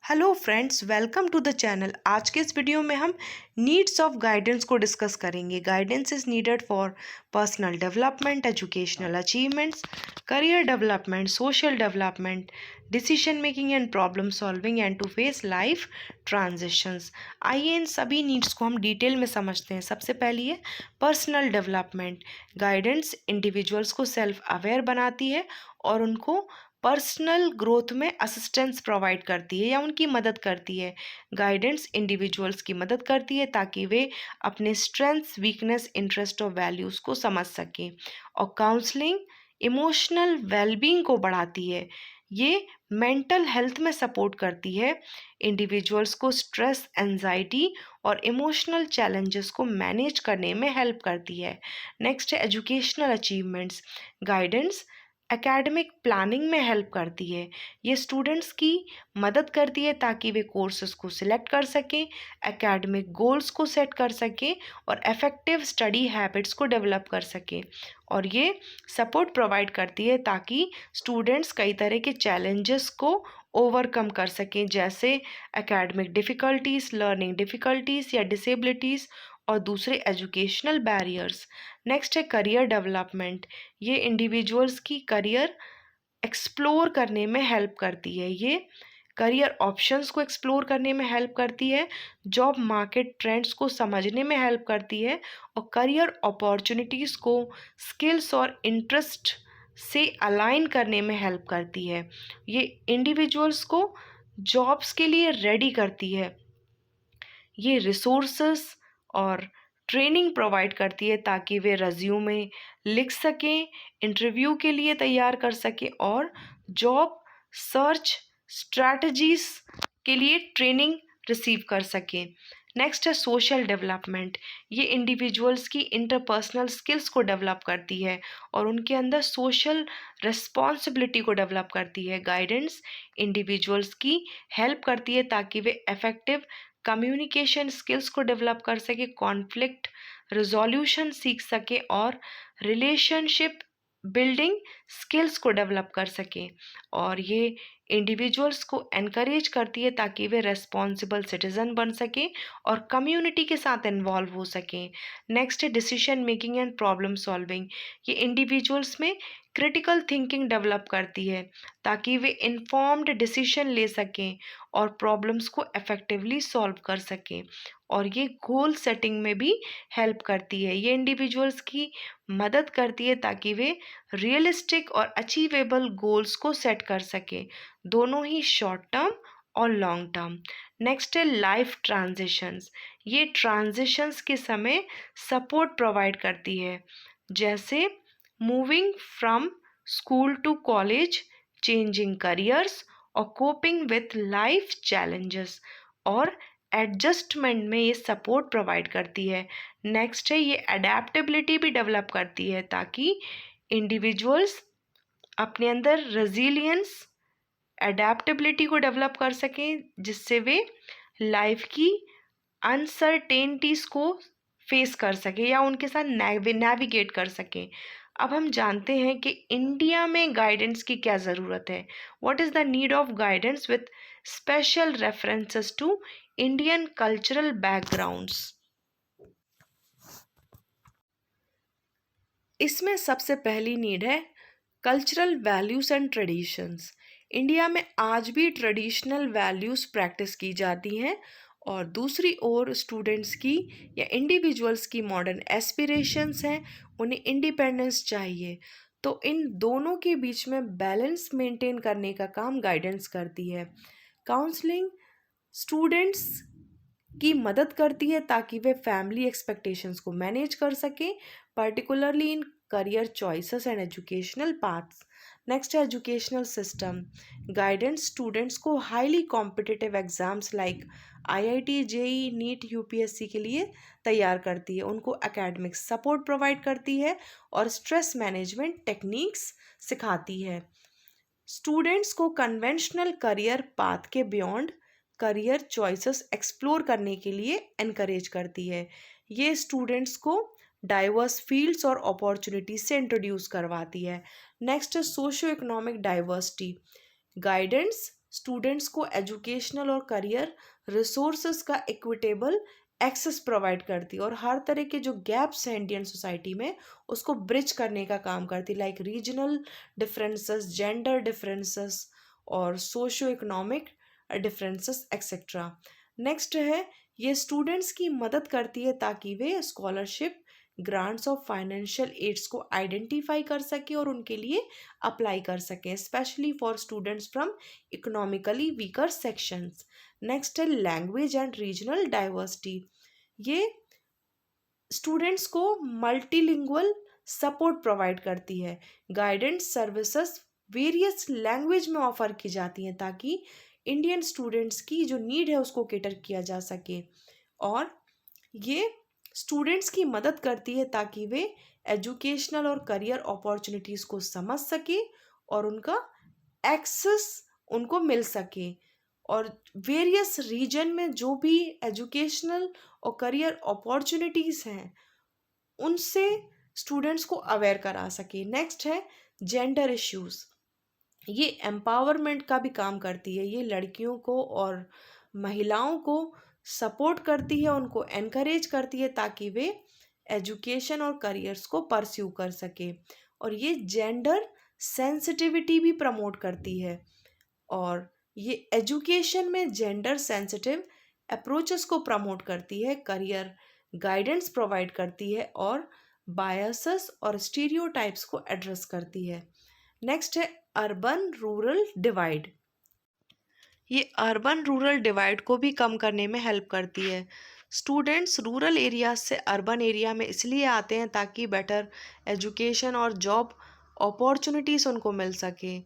Hello friends, welcome to the channel. आज के इस वीडियो में हम नीड्स ऑफ गाइडेंस को डिस्कस करेंगे। Guidance is needed for personal development, educational achievements, career development, social development, decision making and problem solving and to face life transitions. आइए इन सभी नीड्स को हम डिटेल में समझते हैं। सबसे पहली है पर्सनल डेवलपमेंट। गाइडेंस इंडिविजुअल्स को सेल्फ अवेयर बनाती है और उनको पर्सनल ग्रोथ में असिस्टेंस प्रोवाइड करती है या उनकी मदद करती है। गाइडेंस इंडिविजुअल्स की मदद करती है ताकि वे अपने स्ट्रेंथ्स, वीकनेस, इंटरेस्ट और वैल्यूज़ को समझ सकें। और काउंसलिंग इमोशनल वेलबींग को बढ़ाती है। ये मेंटल हेल्थ में सपोर्ट करती है। इंडिविजुअल्स को स्ट्रेस, एंजाइटी और इमोशनल चैलेंजेस को मैनेज करने में हेल्प करती है। नेक्स्ट है educational achievements. Guidance academic planning में हेल्प करती है। ये स्टूडेंट्स की मदद करती है ताकि वे कोर्सेज को सिलेक्ट कर सकें, एकेडमिक गोल्स को सेट कर सकें और इफ़ेक्टिव स्टडी हैबिट्स को डेवलप कर सकें। और ये सपोर्ट प्रोवाइड करती है ताकि स्टूडेंट्स कई तरह के चैलेंजेस को ओवरकम कर सकें, जैसे एकेडमिक डिफ़िकल्टीज, लर्निंग डिफ़िकल्टीज या डिसेबिलिटीज़ और दूसरे एजुकेशनल बैरियर्स। नेक्स्ट है करियर डेवलपमेंट। ये इंडिविजुअल्स की करियर एक्सप्लोर करने में हेल्प करती है। ये करियर ऑप्शंस को एक्सप्लोर करने में हेल्प करती है, जॉब मार्केट ट्रेंड्स को समझने में हेल्प करती है और करियर अपॉर्चुनिटीज़ को स्किल्स और इंटरेस्ट से अलाइन करने में हेल्प करती है। ये इंडिविजुअल्स को जॉब्स के लिए रेडी करती है। ये रिसोर्सेस और ट्रेनिंग प्रोवाइड करती है ताकि वे रिज्यूमे लिख सकें, इंटरव्यू के लिए तैयार कर सकें और जॉब सर्च स्ट्रैटेजीज के लिए ट्रेनिंग रिसीव कर सकें। नेक्स्ट है सोशल डेवलपमेंट। ये इंडिविजुअल्स की इंटरपर्सनल स्किल्स को डेवलप करती है और उनके अंदर सोशल रिस्पॉन्सिबिलिटी को डेवलप करती है। गाइडेंस इंडिविजुअल्स की हेल्प करती है ताकि वे इफेक्टिव कम्युनिकेशन स्किल्स को डेवलप कर सके, कॉन्फ्लिक्ट रिजोल्यूशन सीख सके और रिलेशनशिप बिल्डिंग स्किल्स को डेवलप कर सके। और ये इंडिविजुअल्स को एनकरेज करती है ताकि वे रेस्पॉन्सिबल सिटीजन बन सकें और कम्युनिटी के साथ इन्वॉल्व हो सकें। नेक्स्ट है decision making and problem solving. ये इंडिविजुअल्स में क्रिटिकल थिंकिंग डेवलप करती है ताकि वे इन्फॉर्म्ड डिसीजन ले सकें और प्रॉब्लम्स को इफेक्टिवली सॉल्व कर सकें। और ये गोल सेटिंग में भी हेल्प करती है। ये इंडिविजुअल्स की मदद करती है ताकि वे रियलिस्टिक और अचीवेबल गोल्स को सेट कर सकें, दोनों ही शॉर्ट टर्म और लॉन्ग टर्म। नेक्स्ट है लाइफ ट्रांजिशंस। ये ट्रांजिशंस के समय सपोर्ट प्रोवाइड करती है, जैसे moving from school to college, changing careers और कोपिंग विथ लाइफ चैलेंजेस और एडजस्टमेंट में ये सपोर्ट प्रोवाइड करती है। नेक्स्ट है ये अडेप्टेबिलिटी भी डेवलप करती है ताकि इंडिविजुअल्स अपने अंदर रेजिलियंस, अडेप्टेबिलिटी को डेवलप कर सकें, जिससे वे लाइफ की अनसर्टेनिटीज़ को फेस कर सकें या उनके साथ नेविगेट कर सकें। अब हम जानते हैं कि इंडिया में गाइडेंस की क्या ज़रूरत है। What is the need of guidance with special references to Indian cultural backgrounds. इसमें सबसे पहली नीड है cultural values and traditions. India में आज भी ट्रेडिशनल वैल्यूज़ प्रैक्टिस की जाती हैं और दूसरी ओर स्टूडेंट्स की या इंडिविजुअल्स की मॉडर्न एस्पिरेशंस हैं, उन्हें इंडिपेंडेंस चाहिए। तो इन दोनों के बीच में बैलेंस मेंटेन करने का काम गाइडेंस करती है। काउंसलिंग स्टूडेंट्स की मदद करती है ताकि वे फैमिली एक्सपेक्टेशंस को मैनेज कर सकें, particularly in career choices and educational paths. Next है एजुकेशनल सिस्टम। गाइडेंस स्टूडेंट्स को highly competitive exams like IIT, JEE, NEET, UPSC के लिए तैयार करती है, उनको एकेडमिक सपोर्ट प्रोवाइड करती है और स्ट्रेस मैनेजमेंट टेक्निक्स सिखाती है। स्टूडेंट्स को कन्वेंशनल करियर पाथ के बियॉन्ड करियर चॉइसेस एक्सप्लोर करने के लिए एनकरेज करती है। ये स्टूडेंट्स को डाइवर्स फील्ड्स और अपॉर्चुनिटीज से इंट्रोड्यूस करवाती है। नेक्स्ट है socio economic diversity. Guidance students को एजुकेशनल और करियर रिसोर्सेज का इक्विटेबल एक्सेस प्रोवाइड करती है और हर तरह के जो गैप्स हैं इंडियन सोसाइटी में उसको ब्रिज करने का काम करती है, like regional differences, gender differences और socio economic differences etcetera. Next है, ये स्टूडेंट्स की मदद करती है ताकि वे स्कॉलरशिप, ग्रांट्स और फाइनेंशियल एड्स को आइडेंटिफाई कर सके और उनके लिए अप्लाई कर सकें, specially for students from economically weaker sections. Next है लैंग्वेज एंड रीजनल डाइवर्सिटी। ये स्टूडेंट्स को मल्टीलिंगुअल सपोर्ट प्रोवाइड करती है। गाइडेंस सर्विसेज वेरियस लैंग्वेज में ऑफर की जाती हैं ताकि इंडियन स्टूडेंट्स की जो नीड है उसको केटर किया जा सके। और ये स्टूडेंट्स की मदद करती है ताकि वे एजुकेशनल और करियर अपॉर्चुनिटीज़ को समझ सके और उनका एक्सेस उनको मिल सके। और वेरियस रीजन में जो भी एजुकेशनल और करियर अपॉर्चुनिटीज़ हैं उनसे स्टूडेंट्स को अवेयर करा सके। नेक्स्ट है जेंडर इश्यूज़। ये एम्पावरमेंट का भी काम करती है। ये लड़कियों को और महिलाओं को सपोर्ट करती है, उनको एनकरेज करती है ताकि वे एजुकेशन और करियर्स को परस्यू कर सके। और ये जेंडर सेंसिटिविटी भी प्रमोट करती है और ये एजुकेशन में जेंडर सेंसिटिव अप्रोचेस को प्रमोट करती है, करियर गाइडेंस प्रोवाइड करती है और बायसेस और स्टीरियोटाइप्स को एड्रेस करती है। नेक्स्ट है अर्बन रूरल डिवाइड। ये अर्बन रूरल डिवाइड को भी कम करने में हेल्प करती है। स्टूडेंट्स रूरल एरियाज से अर्बन एरिया में इसलिए आते हैं ताकि बेटर एजुकेशन और जॉब अपॉर्चुनिटीज़ उनको मिल सके,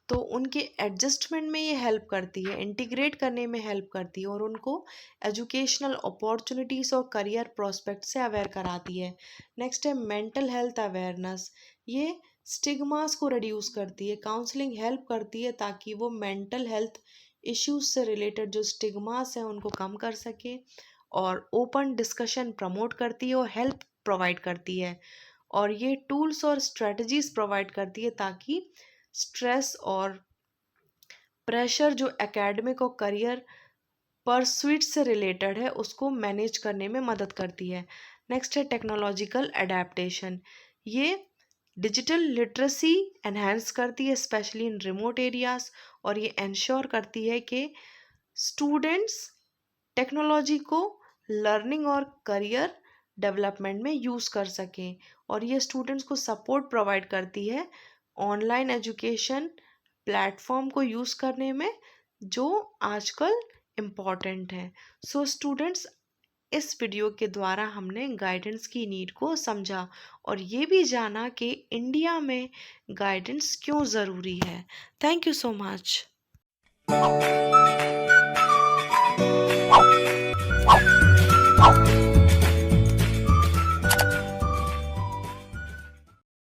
तो उनके एडजस्टमेंट में ये हेल्प करती है, इंटीग्रेट करने में हेल्प करती है और उनको एजुकेशनल अपॉर्चुनिटीज़ और करियर प्रोस्पेक्ट से अवेयर कराती है। नेक्स्ट है मेंटल हेल्थ अवेयरनेस। ये स्टिग्मास को रिड्यूस करती है, काउंसलिंग हेल्प करती है ताकि वो मेंटल हेल्थ इश्यूज से रिलेटेड जो स्टिग्मास हैं उनको कम कर सके और ओपन डिस्कशन प्रमोट करती है और हेल्प प्रोवाइड करती है। और ये टूल्स और स्ट्रेटजीज प्रोवाइड करती है ताकि स्ट्रेस और प्रेशर जो एकेडमिक और करियर परस्यूट से रिलेटेड है उसको मैनेज करने में मदद करती है। नेक्स्ट है टेक्नोलॉजिकल एडेप्टेशन। ये डिजिटल लिटरेसी एनहेंस करती है स्पेशली इन रिमोट एरियाज और ये इंश्योर करती है कि स्टूडेंट्स टेक्नोलॉजी को लर्निंग और करियर डेवलपमेंट में यूज़ कर सकें। और ये स्टूडेंट्स को सपोर्ट प्रोवाइड करती है ऑनलाइन एजुकेशन प्लेटफॉर्म को यूज़ करने में जो आजकल इम्पॉर्टेंट है। सो स्टूडेंट्स, इस वीडियो के द्वारा हमने गाइडेंस की नीड को समझा और ये भी जाना कि इंडिया में गाइडेंस क्यों ज़रूरी है। Thank you so much.